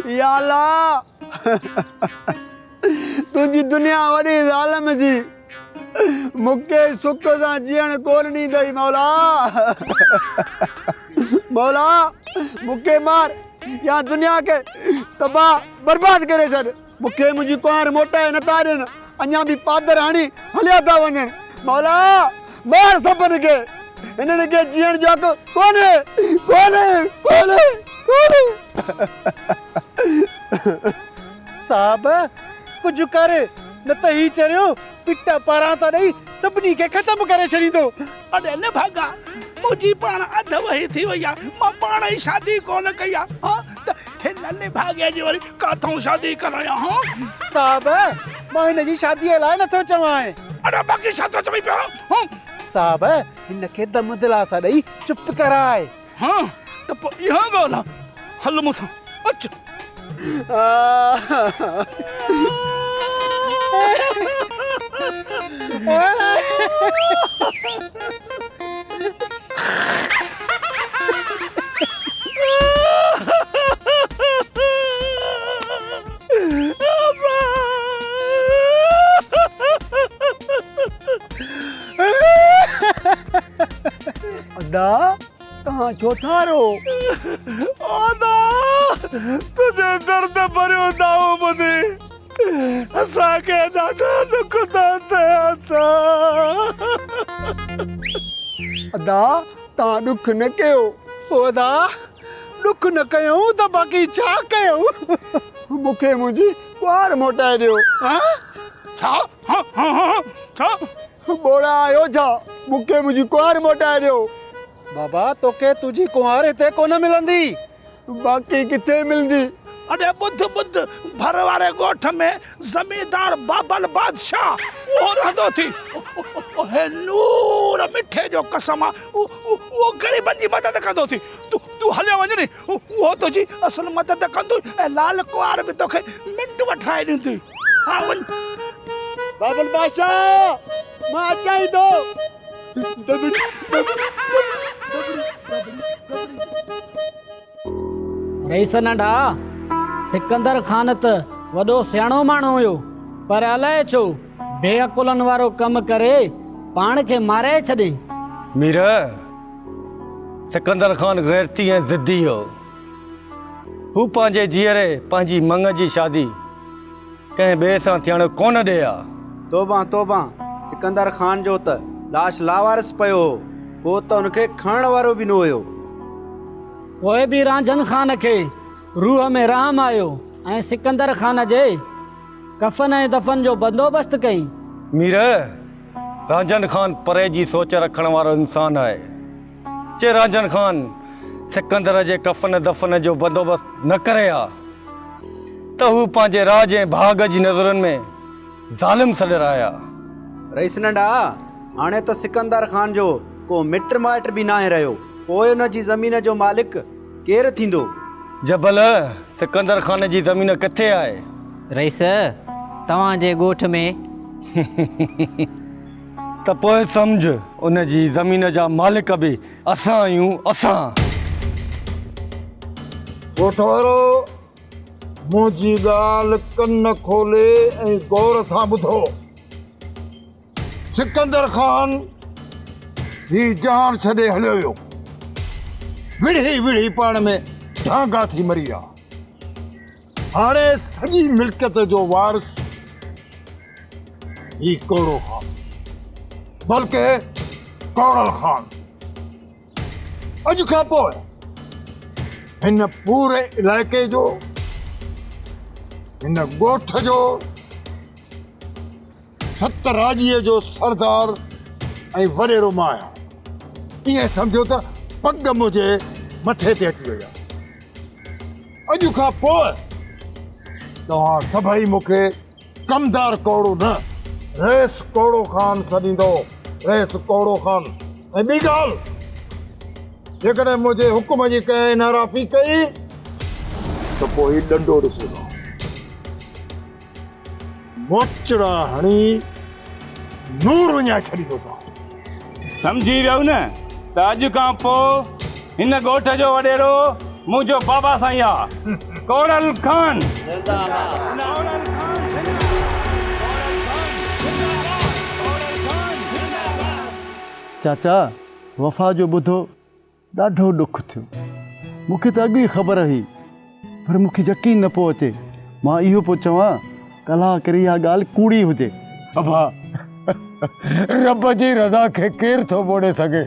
या अल्लाह तुझी दुनिया वड़ी ज़ालिम जी मुके सुख सां जीअण कोन ॾींदई मौला। मौला मुके मार या दुनिया के तबाह बर्बाद करे छॾ। मुखे मुंहिंजी कुंवार मोटाए नथा ॾियनि, अञा बि पादर हणी हलिया था वञनि। मौला मार सभिनि खे, हिननि खे जीअण जो हक़ कोन्हे कोन्हे कोन्हे कोन्हे। साहब कुछ कर न त ही चरियो पिटा पारां त ॾेई सभिनी खे ख़तम करे छॾींदो। अरे न भागा मुंहिंजी पाण अध वही थी वई आहे, मां पाण ई शादी कोन कई आहे। हाँ त हिन भाग्य जी वरी काथों शादी करायां? हाँ साहब मां हिन जी शादीअ लाइ नथो चवां। अरे बाक़ी छा थो चवी पियो? हाँ साहब हिन खे दम दिलासा ॾेई चुप कराए। हाँ त पोइ इहा ॻाल्हि आहे, हल मूंसां अच। अदा तव्हां छो था रो? तुझे दर्द भरियो दाओ ॿुधी असांखे ॾाढा ॾुख था थियनि था। अदा तव्हां ॾुख न कयो। ओदा ॾुख न कयूं त बाक़ी छा कयूं? मूंखे मुंहिंजी कुंवार मोटाए ॾियो। छा? हाँ हाँ हाँ छा? बोड़ा आयो छा? मूंखे मुंहिंजी कुंवार मोटाए ॾियो। बाबा तोखे तुझी कुंवार हिते कोन मिलंदी। बाक़ी किथे मिलंदी? अरे बुध बुध भर वारे ॻोठ में ज़मींदार बाबल बादशाह उहो रहंदो थी। ओहे नूर मिठे जो कसम उहो ग़रीबनि जी मदद कंदो थी। तूं हलियो वञ नी, उहो तुंहिंजी असुल मदद कंदो ऐं लाल कुंवार बि तोखे मिंट वठाए ॾींदी। हा वञ। बाबल बादशाह मां अचां ई थो। रईस नंढा सिकंदर खान त वॾो सियाणो माण्हू हुयो, पर अलाए छो बेअकुलनि वारो कमु करे पाण खे मारे छॾे। मीर सिकंदर खान गैरती ऐं ज़िद्दी हो। हू पंहिंजे जीअरे पंहिंजी मंग जी शादी कंहिं ॿिए सां थियण कोन ॾे आ। तोबा तोबा सिकंदर खान जो त लाश लावारिस पियो हो, को त उनखे खणण वारो बि न हुयो। पोइ बि रांझन खान खे रूह में रहम आयो ऐं सिकंदर खान जे कफन ऐं दफन जो बंदोबस्त कई। मीर रांझन खान परे जी सोच रखण वारो इंसान आहे। जे रांझन खान सिकंदर जे कफन दफन जो बंदोबस्त न करे आ त हू पंहिंजे राज ऐं भाग जी नज़रुनि में ज़ालिम सॾर आया। रईस नंढा हाणे त सिकंदर खान जो को मिट माइट बि नाहे रहियो, पोइ उन जी ज़मीन जो मालिक केरु थींदो? जबल सिकंदर खान जी ज़मीन किथे आहे? रईस तव्हांजे ॻोठ में। त पोइ सम्झ उन जी ज़मीन जा मालिक बि असां आहियूं। असां ॻोठ वारो मुंहिंजी ॻाल्हि कन खोले ऐं गौर सां ॿुधो। सिकंदर खान ही जान छॾे हलियो वियो, विढ़ी विढ़ी पाण में ढांगा थी मरी आहे। हाणे सॼी मिल्कियत जो वारिस ही कौड़ो खान, बल्कि कौड़ल खान। अॼु खां पोइ हिन पूरे इलाइक़े जो, हिन ॻोठ जो, सत राजीअ जो सरदार ऐं वॾेरो मां आहियां। ईअं सम्झो त पग मुंहिंजे मथे ते अची वई आहे। अॼु खां पोइ तव्हां सभई मूंखे कमदार कौड़ो न, रेस कौड़ो खान सॾींदो, रेस कौड़ो खान। ऐं ॿी ॻाल्हि, जेकॾहिं मुंहिंजे हुकुम जी कंहिं नाराफ़ी कई त पोइ डंडो ॾिसंदो, मोचड़ा हणी नूर विञाए छॾींदोसां। सम्झी वियो न त अॼु खां पोइ हिन ॻोठ जो वॾेरो मुझो बाबा साईं कोड़ल खान। चाचा वफ़ा जो ॿुधो ॾाढो ॾुख थियो। मूंखे त अॻु ई ख़बर हुई पर मूंखे यकीन न पियो अचे। मां इहो पियो चवां कला करे इहा ॻाल्हि कूड़ी हुजे। अबा रब जी रज़ा खे केरु थो मोड़े सघे।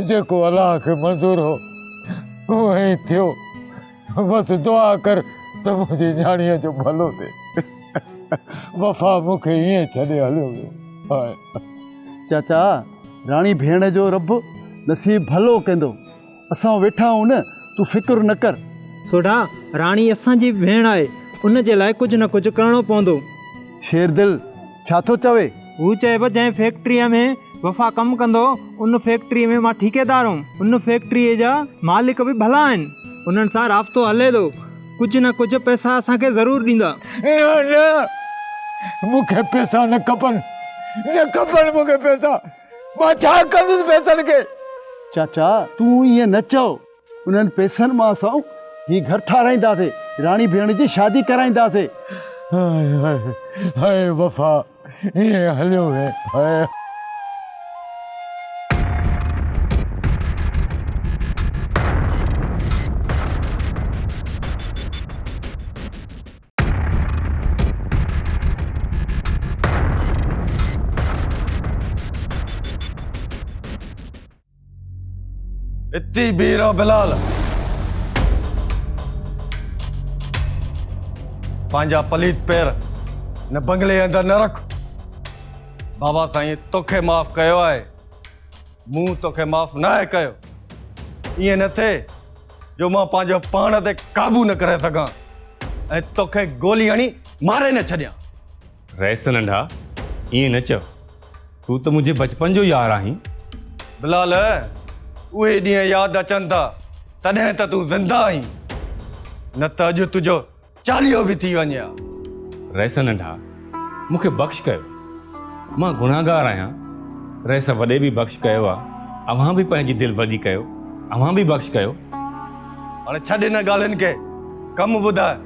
जेको अलाह खे मंज़ूर हो उहो ई थियो। बसि दुआ कर त मुंहिंजी न्याणीअ जो भलो थिए। वफ़ा मूंखे ईअं छॾे हलियो वियो। चाचा राणी भेण जो रब नसीब भलो कंदो। असां वेठा आहियूं न, तूं फिक्र न कर। सोढा राणी असांजी भेण आहे, उन जे लाइ कुझु न कुझु करिणो पवंदो। शेरदिल छा थो चवे? हू चइबो जंहिं फैक्ट्रीअ में वफ़ा कमु कंदो उन फैक्ट्रीअ में मां ठेकेदार हुउमि। उन फैक्ट्रीअ जा मालिक बि भला आहिनि, उन्हनि सां राब्तो हले थो। कुझु न कुझु पैसा असांखे ज़रूरु ॾींदा। मूंखे पैसा न खपनि, मूंखे पैसा। मां छा कंदुसि पैसनि खे? चाचा तूं ईअं न चओ। उन्हनि पैसनि मां असां ही घर ठाराईंदासीं, राणी भेण जी शादी कराईंदासीं। हाय वफ़ा ईअं हलियो वे। इतनी बीरो बिलाल पंहिंजा पलीत पैर न बंगले अंदर न रख। बाबा साईं तोखे माफ़ कयो आहे, मूं तोखे माफ़ न आहे कयो। ईअं न थिए जो मां पंहिंजो पाण ते काबू न करे सघां ऐं तोखे गोली हणी मारे न छॾियां। रहिस नंढा, ईअं न चओ। तूं त मुंहिंजे बचपन जो यार आहीं। बिलाल उहे ॾींहं यादि अचनि था तॾहिं त तूं ज़िंदा आहीं, न त अॼु तुंहिंजो 40 बि थी वञे। रहिस नंढा, मूंखे बख़्श कयो, मां गुनाहगार आहियां। रहिस वॾे बि बख़्श कयो आहे, अव्हां बि पंहिंजी दिलि वॾी कयो, अव्हां बि बख़्श कयो। हाणे छॾ हिन ॻाल्हियुनि खे, कमु ॿुधाए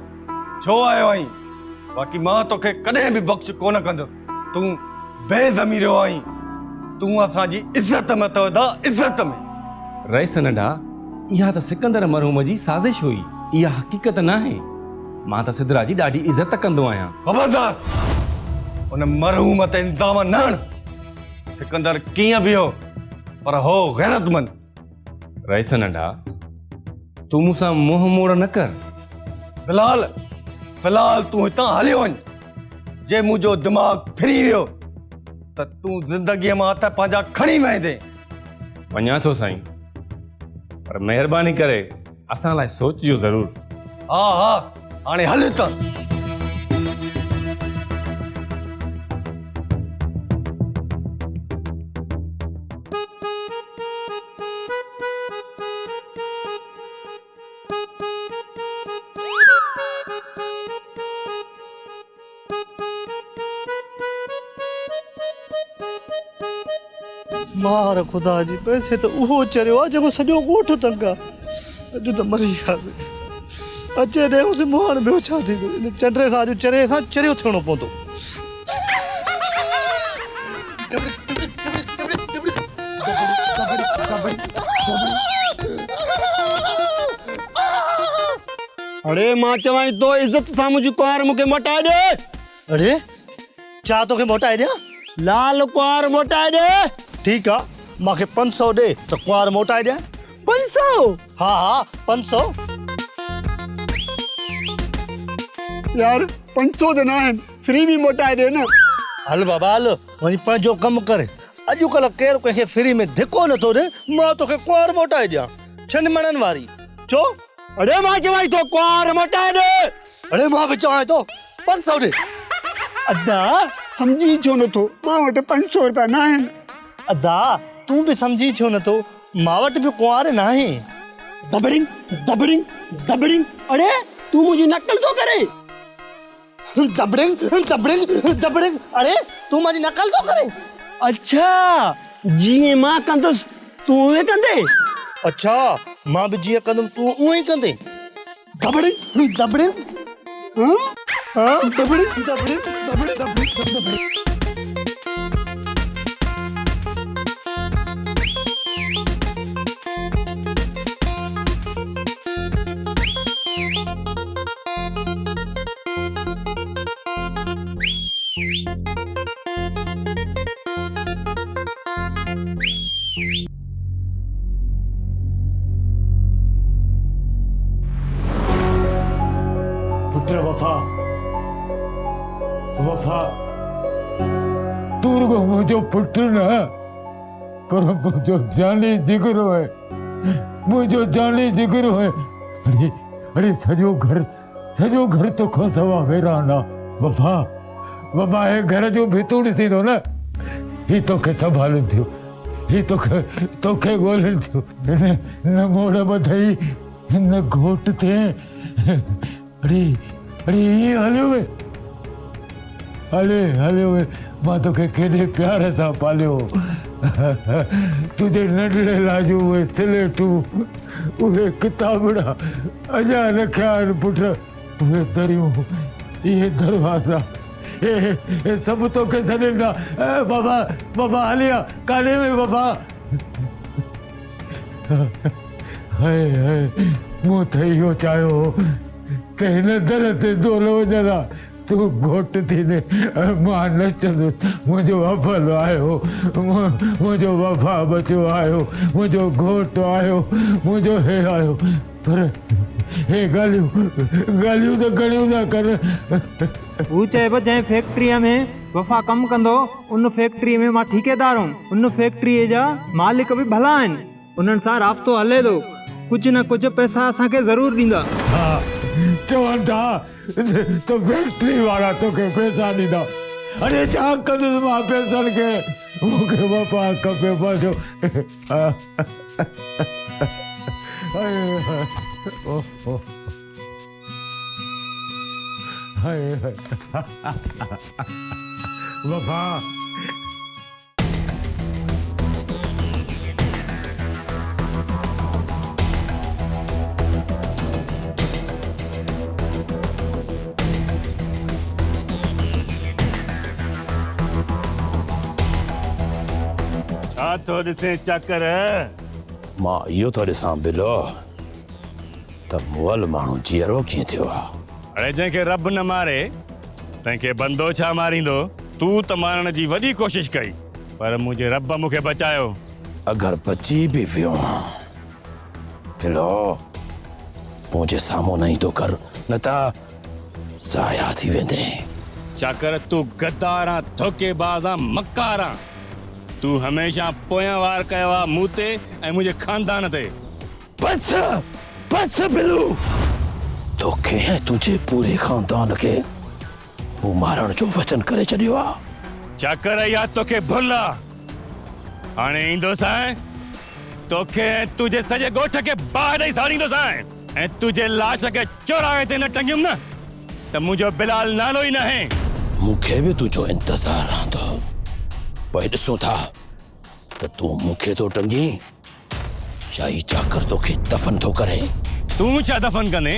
छो आयो आहीं? बाक़ी मां तोखे कॾहिं बि बख़्श कोन कंदुसि। तूं बेज़मीरो आहीं, तूं असांजी इज़त में अथव था, इज़त में। रहिस नंढा, इहा त सिकंदर मरहूम जी साज़िश हुई, इहा हक़ीक़त न आहे। मां त सिदरा जी ॾाढी इज़त कंदो आहियां। ख़बरदार उन मरहूम ते इल्ज़ाम न हण। सिकंदर कीअं बि हो पर हो गैरतमंद। रहिस नंढा, तूं मूंसां मुंहुं मोड़ न कर। फ़िलहाल तूं हितां हलियो वञ। जे मुंहिंजो दिमाग़ फिरी वियो त तूं ज़िंदगीअ मां हथ पंहिंजा खणी वेंदे। वञा थो साईं, पर महिरबानी करे असां लाइ सोचिजो ज़रूरु। हा हाणे हल त। मार खुदा जी, पैसे तो उहो चरियो आहे जेको सॼो ॻोठ तंग आहे। अॼु त मरी वियासीं। अचे ॾे उस मुहाण ॿियो छा थी वियो? इन चंडे सां अॼु चरे सां चरियो थियणो पवंदो। अरे मां चवां तो इज्जत सां मुंहिंजी कुंवार मूंखे मोटाए ॾे। अरे छा तोखे मोटाए ॾियां? लाल कुंवार मोटाए ॾे। ठीकु आहे, मूंखे 500 ॾे त कुंवार मोटाए ॾियां। 500? हा 500। यार 500 त न आहिनि, फ्री में मोटाए ॾे न। हल बाबा हल, वञी पंहिंजो कमु करे। अॼुकल्ह केरु कंहिंखे फ्री में धिको नथो ॾे। मां तोखे कुंवार मोटाए ॾियां, छन मणनि वारी। छो? अरे मां चवां तो कुंवार मोटाए ॾे। अरे मां बि चवां थो 500 ॾे। अदा समझी छो नथो? मां वटि 500 रुपया न आहिनि। अदा तूं बि समझी छो नथो? मां वटि बि कुंवार न आहे। दबड़िंग दबड़िंग दबड़िंग। अरे तू मुंहिंजी नकल तो करे। दबड़िंग दबड़िंग दबड़िंग। अरे तू मुंहिंजी नकल तो करे? अच्छा जीअं मां कंदुसि तूं उहे कंदे? अच्छा मां भी जीअं कंदुमि तूं उअं ई कंदे दबड़ी दबड़ी हाँ दबड़ी दबड़ी दबड़ी दबड़ी दबड़ी पुत्र वफा वफा तू रुगो मुझो पुत्र न पर मुझो जानी जिगरो है मुझो जानी जिगरो है अरे अरे सजो घर तो खो सवा वेराना वफा वफा है घर जो भितूड़ सीधो न ही तो के संभालन थियो ही तो के गोलन थियो न मोड़ बधई न घोट थे अरे अरे ये हलियो वे हले वे मां तो के केॾे प्यार सां पालियो तुझे नंढड़े लाजू वे स्लेटू उहे किताबड़ा अजा रखिया आहिनि पुट उहे दरियूं ये दरवाजा ए सब तो के सॾनि था बाबा हलिया काॾे में बाबा हाय हाय मूं त इहो चाहियो त हिन दर ते दोलो वञा तू घोट थी ने मां नचंदुसि मुंहिंजो अबल आयो मुंहिंजो वफा बचियो आयो मुंहिंजो घोट आयो मुंहिंजो हे आयो पर हे ॻाल्हियूं त घणियूं था कनि हू चइबो जंहिं फैक्ट्रीअ में वफ़ा कमु कंदो उन फैक्ट्रीअ में मां ठेकेदार हुउमि उन फैक्ट्रीअ जा मालिक बि भला आहिनि उन्हनि सां राब्तो हले थो कुझु न कुझु पैसा असांखे ज़रूरु ॾींदा चवनि था तो फैक्ट्री वारा तोखे पैसा ॾींदा अरे छा कंदुसि मां पैसनि खे मूंखे वफ़ा खपे पंहिंजो वफ़ा छा थो ॾिसे चकर मां इहो थो ॾिसां बिलो त मुअल माण्हू जीअरो कीअं थियो आहे अरे जंहिंखे रब न मारे तंहिंखे बंदो छा मारींदो तू त मारण जी वॾी कोशिश कई पर मुंहिंजे रब मूंखे बचायो अगरि बची बि वियो बिलो मुंहिंजे साम्हूं न ईंदो कर न त ज़ाया थी वेंदे चकर तू गद्दार आं धोखेबाज़ आं मकार आं तू हमेशा पोयां वार कयो आहे मूं ते ऐं मुंहिंजे खानदान ते बस बिलू तोखे ऐं तुंहिंजे पूरे खानदान खे मूं मारण जो वचन करे छॾियो आहे चकर इहा तोखे भुल आहे हाणे ईंदोसांइ तोखे ऐं तुंहिंजे सॼे ॻोठ खे बाहि ॾेई साड़ींदोसांइ ऐं तुंहिंजे लाश खे चौराहे ते न टंगियुमि न त मुंहिंजो बिलाल नालो ई न आहे मूंखे बि तुंहिंजो इंतज़ारु रहंदो पोइ ॾिसूं था त तूं मूंखे थो टंगी या ही चाकर तोखे दफ़न थो करे तूं छा दफ़न कंदे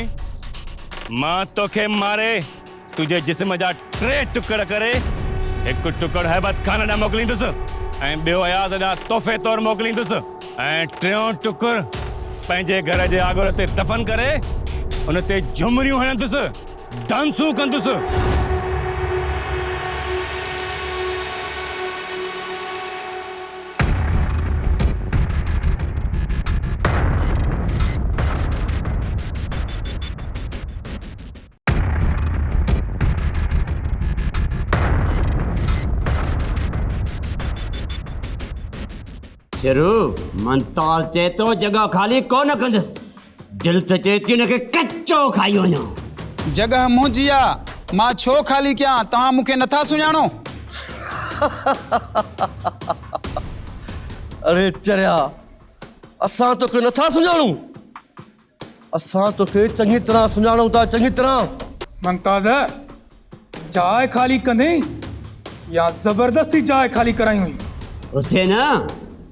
मां तोखे मारे तुंहिंजे जिस्म जा 3 टुकड़ करे हिकु टुकड़ हैबत खान ॾांहुं मोकिलींदुसि ऐं ॿियो अयाज़ ॾांहुं तोहफ़े तौरु मोकिलींदुसि ऐं 3 टुकड़ पंहिंजे घर जे आॻुर ते दफ़न करे उन ते झुमरियूं हणंदुसि डांसूं कंदुसि शेरू मंताल चे तो जगह खाली कोन कंदस दिल त चे थी उनखे कच्चो खाई वञो जगह मुंहिंजी आहे मां छो ख़ाली कयां तव्हां मूंखे नथा सुञाणो अरे चरिया असां तोखे नथा सुञाणूं असां तोखे चङी तरह सुञाणूं था चङी तरह मुमताज़ जाइ ख़ाली कंदे या ज़बरदस्ती जाइ ख़ाली कराई हुई हुसैन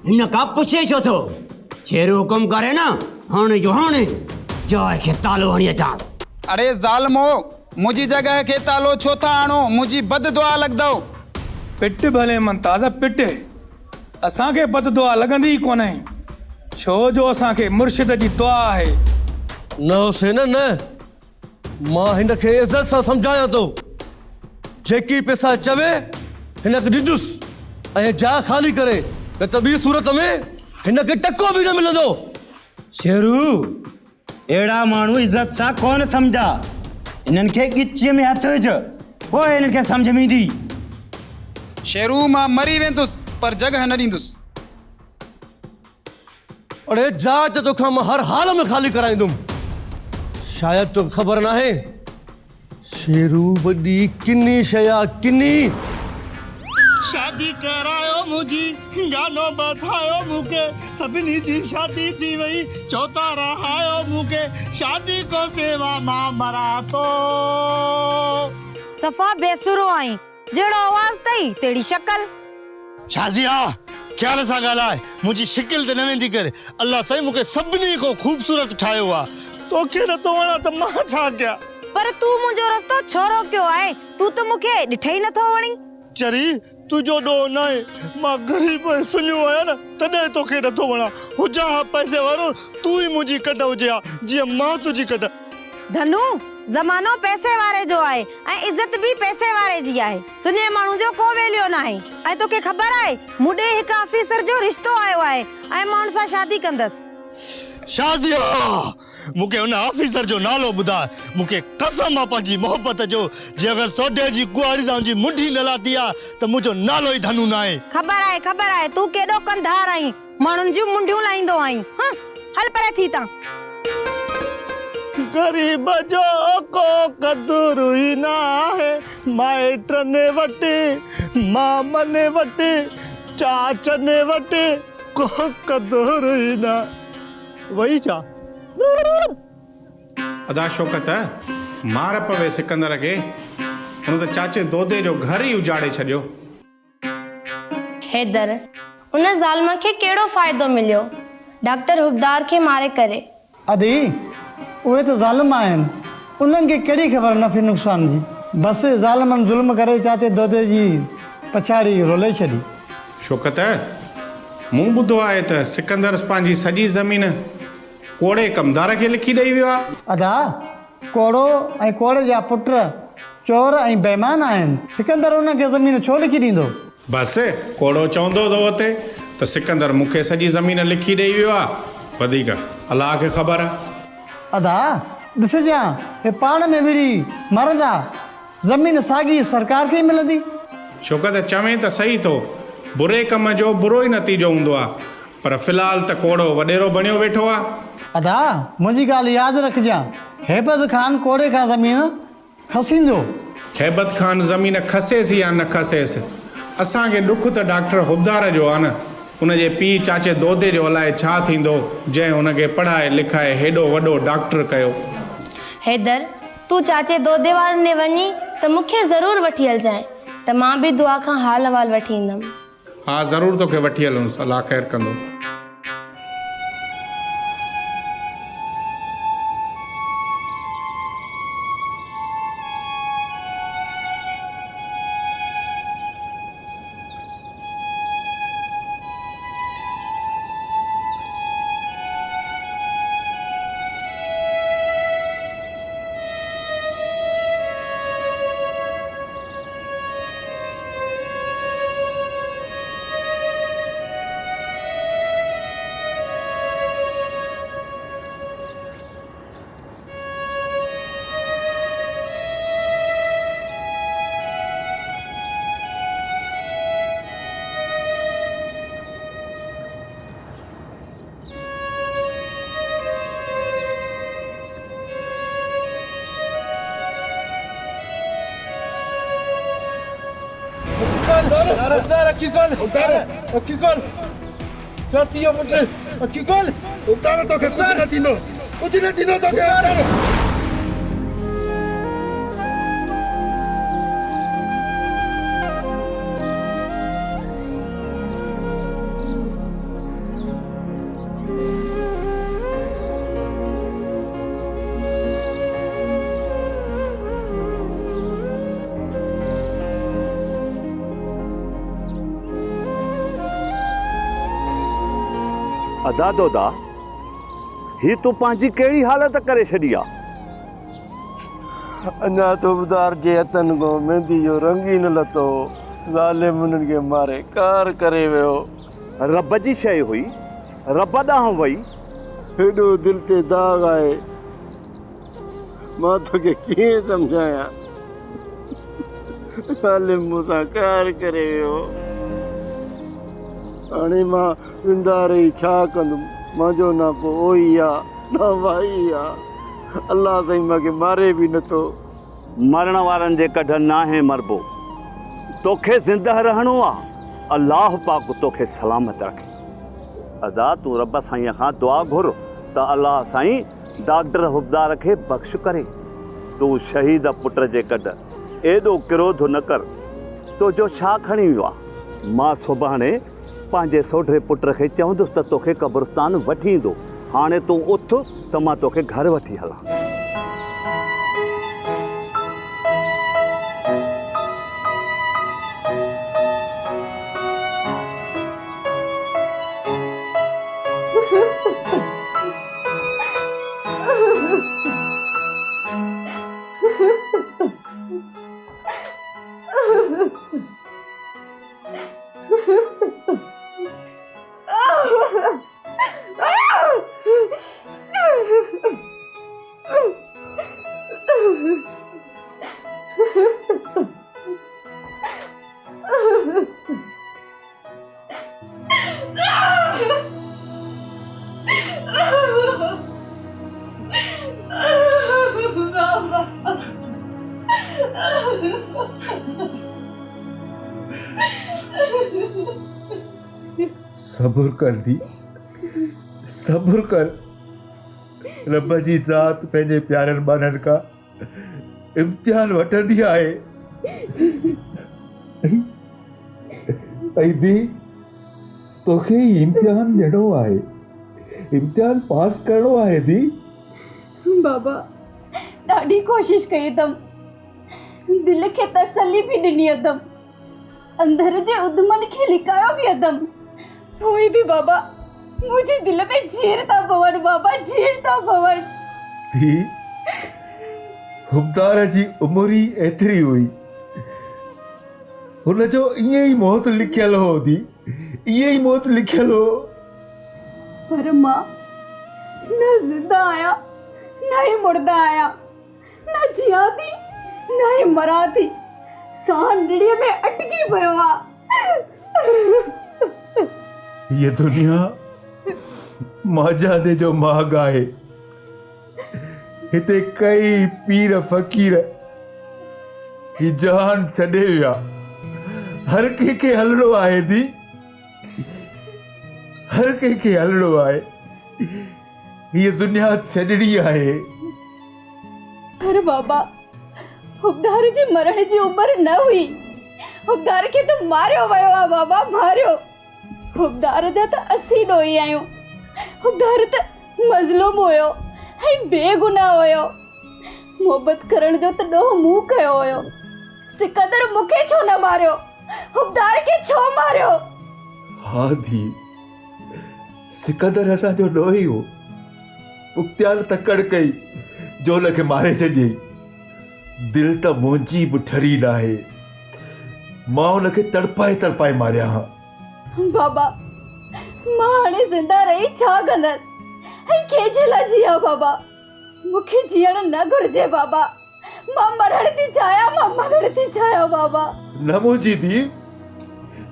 हिन खां पुछे छो थो शेरू हुकुम करे न हाणे जो हाणे जाइ खे तालो हणी अचांसि। अरे ज़ालमो, मुझी जगह के तालो छो था आणो? मुझी बद दुआ लगदो। पिट भले मुमताज़ पिट, असांखे बद दुआ लगंदी ही कोन्हे, छो जो असांखे मुर्शिद जी दुआ आहे। न हुसैन न, मां हिन खे इज़त सां सम्झायां थो। जेकी पैसा चवे हिन खे ॾिजुसि ऐं जा ख़ाली करे, न त ॿी सूरत में हिन खे टको बि न मिलंदो। शेरू, अहिड़ा माण्हू इज़त सां कोन सम्झा। इन्हनि खे गिचीअ में हथ विझ, पोइ हिननि खे सम्झ में ईंदी। शेरू, मां मरी वेंदुसि पर जगह न ॾींदुसि। अरे जा त तोखां मां हर हाल में ख़ाली कराईंदुमि। शायदि तोखे ख़बर न आहे, शेरू वॾी किनी शइ आहे, किनी। शादी करायो मुंहिंजी, गानो ॿधायो मूंखे, सभिनी जी शादी थी वई, चौथा रहायो मूंखे, शादी को सेवा मां मरा तो। सफ़ा बेसुरो आई, जहिड़ो आवाज़ तई तेड़ी शक्ल। शाज़िया, ख्याल सां ॻाल्हाए, मुंहिंजी शिकिल त न वेंदी करे। अल्लाह साईं मूंखे सभिनी खां ख़ूबसूरत ठाहियो आहे, तोखे नथो वणा त मां छा कयां? पर तू मुंहिंजो रस्तो छो रोकियो आहे? तू त मूंखे ॾिठे ई नथो वणी। चरी तुझो ॾोह न आहे, मां ग़रीब ऐं सुञो आहियां न, तॾहिं तोखे नथो वणा। हुजां हा पैसे वारो, तूं ई मुंहिंजी कढ हुजे हा, जीअं मां तुंहिंजी कढ। धनु, ज़मानो पैसे वारे जो आहे ऐं इज़त भी पैसे वारे जी आहे। सुञे माण्हू जो को वैल्यू न आहे। ऐं तोखे ख़बर आहे, मूंॾे हिकु ऑफिसर जो रिश्तो आयो आहे ऐं मां हुन सां शादी कंदसि। शाज़िया, मूंखे हुन ऑफिसर जो नालो ॿुधाए। मूंखे कसम आहे पंहिंजी मोहबत जो, जे अगरि सोडे जी कुआरी सां मुंहिंजी मुंडी न लाथी आहे त मुंहिंजो नालो ई धनु न आहे। ख़बर आहे तूं केॾो कंधार आहीं, माण्हुनि जूं मुंडियूं लाहींदो आहीं। हल परे थी तां। गरीब जो को कदुरु ई न आहे, माइटनि वटि, मामनि वटि, चाचनि वटि को कदुरु ई न। वही छा? अदा शौकत मार पवे सिकंदर खे, हुन त चाचे दोदे जो घर ई उजाड़े छॾियो। हैदर, उन ज़ालिम खे कहिड़ो फ़ाइदो मिलियो डॉक्टर हुबदार खे मारे करे? अदी, उहे त ज़ालिम आहिनि, उन्हनि खे कहिड़ी ख़बर नफ़े नुक़सान जी। बसि ज़ालिमनि ज़ुल्म करे चाचे दोदे जी पछाड़ी रोले छॾी। शौकत, मूं ॿुधो आहे त सिकंदर पंहिंजी सॼी ज़मीन कोड़े कमदार खे लिखी ॾेई वियो आहे। अदा, कोड़ो ऐं कोड़े जा पुट चोर ऐं बेईमान आहिनि। सिकंदर उनखे ज़मीन छो लिखी ॾींदो? बसि कोड़ो चवंदो तो हुते त सिकंदर मूंखे सॼी ज़मीन लिखी ॾेई वियो आहे, वधीक अलाह खे ख़बर आहे। अदा, ॾिसजां, हे पाण में विड़ी मरंदा, ज़मीन साॻी सरकार खे ई मिलंदी। शौकत, चवें त सही तो, बुरे कम जो बुरो ई नतीजो हूंदो आहे, पर फ़िलहाल त कोड़ो वॾेरो बणियो वेठो आहे। अदा, मुंहिंजी ॻाल्हि यादि रखजांइ, हैबत ख़ान कोड़े खां ज़मीन खसींदो। हैबत ख़ान ज़मीन खसेसि या न खसेसि, असांखे ॾुख त डॉक्टर हुबदार जो आहे न। उनजे पीउ चाचे दोदे जो अलाए छा थींदो, जंहिं हुनखे पढ़ाए लिखाए हेॾो वॾो डॉक्टर कयो। हैदर, तूं चाचे दोदे वारनि ने वञी त मूंखे ज़रूरु वठी हलजांइ, त मां बि दुआ खां हाल अहवाल वठी ईंदमि। हाँ, ज़रूरु तोखे वठी हलूंसि, अलाह ख़ैर कंदो। Aqui gol. Já tinha muito. Aqui gol. O cara toca Latino. O Latino toca. अदा दोदा ही तू पंहिंजी कहिड़ी हालत करे छॾी आहे? अञा तो उदार जे हथनि को मेहंदी जो रंगीन लतो ज़ालिम उन्हनि खे मारे कार करे वियो। रब जी शइ हुई, रब ॾांहुं वई। हेॾो दिलि ते दाग आहे, मां तोखे कीअं सम्झायां? ज़ालिम मूंसां कार करे वियो। हाणे मां ज़िंदा रही छा कंदुमि? मुंहिंजो ना को ओई आहे ना भाई आहे। अल्लाह साईं मूंखे मारे बि नथो। मरण वारनि जे कढ नाहे मरबो, तोखे ज़िंदा रहणो आहे। अल्लाह पाक तोखे सलामत रखे। अदा तूं रब साईं खां दुआ घुर त अल्लाह साईं डॉक्टर हुबदार खे बख़्श करे। तूं शहीद पुट जे कढ एॾो क्रोध न कर। तुंहिंजो छा खणी वियो आहे? मां सुभाणे पंहिंजे सोढरे पुट खे चवंदुसि त तोखे क़ब्रिस्तान वठी ईंदो। हाणे तूं उथ त मां तोखे घर वठी हलां। सब्र कर दी, सब्र कर। रब जी ज़ात पंहिंजे प्यारनि ॿारनि खां इम्तिहान वठंदी आहे। ऐं दी तोखे इम्तिहान ॾियणो आहे, इम्तिहान पास करणो आहे दी। बाबा ॾाढी कोशिश कई अथमि, दिलि खे तसली बि ॾिनी अथमि, अंदर जे उधमन खे लिकायो बि अथमि, पोइ बि बाबा मुंहिंजे दिलि में झीर था पवनि। बाबा झीर था पवनि। दी हुबदार जी उमिरि ई एतिरी हुई, हुनजो ईअं ई मौत लिखियल हो दी, ईअं ई मौत लिखियल हो। पर मां न ज़िंदा आहियां न ही मुर्दा आहियां, न जियां थी न ही मरां थी। साह नड़ीअ में अटकी पियो आहे। ये दुनिया माजादे जो माग आहे। हिते कई पीर फ़कीर ही जहान छॾे विया। हर कंहिंखे हलणो आहे दी, हर कंहिंखे हलणो आहे। ये दुनिया छॾणी आहे। पर बाबा हुबदार जी मरण जी उम्र न हुई। हुबदार खे तो मारियो वियो आहे बाबा, मारियो। हुबदार जा त 80 ॾोही आहियूं। हुबदार त मज़लूम हुयो ऐं बेगुनाह हुयो। मोहबत करण जो त ॾोह मूं कयो हुयो। सिकंदर मूंखे छो न मारियो? हुबदार खे छो मारियो? हा दी, सिकंदर असांजो ॾोही हो। पुख्तियान तकड़ कई जो हुनखे मारे छॾियईं। दिलि त मुंहिंजी बि ठरी न आहे। मां हुनखे तड़पाए तड़पाए मारिया हा। बाबा मां हाणे ज़िंदा रही छा कंदसि ऐं कंहिंजे लाइ जियां? बाबा मूंखे जीअण न घुरिजे बाबा। मां मरण थी चाहियां, मां मरण थी चाहियां बाबा। न मुंहिंजी दी,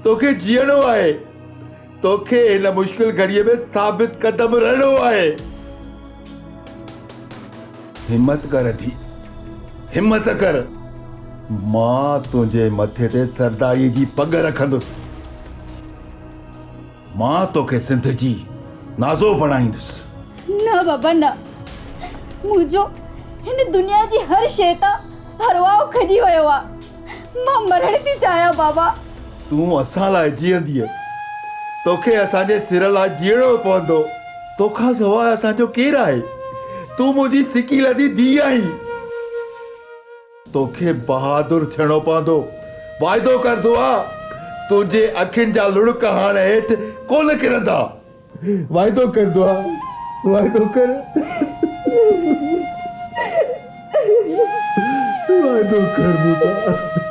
तोखे जीअणो आहे। तोखे हिन मुश्किल घड़ीअ में साबित कदम रहणो आहे। हिम्मत कर दी, हिम्मत कर। मां तुंहिंजे मथे ते सरदारीअ जी पग रखंदुसि। मां तोखे सिंध जी नाज़ो बणाईंदुसि। न बाबा न, मुंहिंजो हिन दुनिया जी हर शइ तां हरवाओ खॼी वियो आहे। मां मरण थी चाहियां बाबा। तूं असां लाइ जीअंदीअ, तोखे असांजे सिर लाइ जीअणो पवंदो। तोखां सवाइ असांजो केरु आहे? तूं मुंहिंजी सिकी लधी धीउ आहीं। तोखे बहादुर थियणो पवंदो। वाइदो कर दुआ, तुंहिंजे अखियुनि जा लुड़क हाणे हेठि कोन किरंदा। वायदो कर दुआ, वायदो कर, वायदो कर मूसा।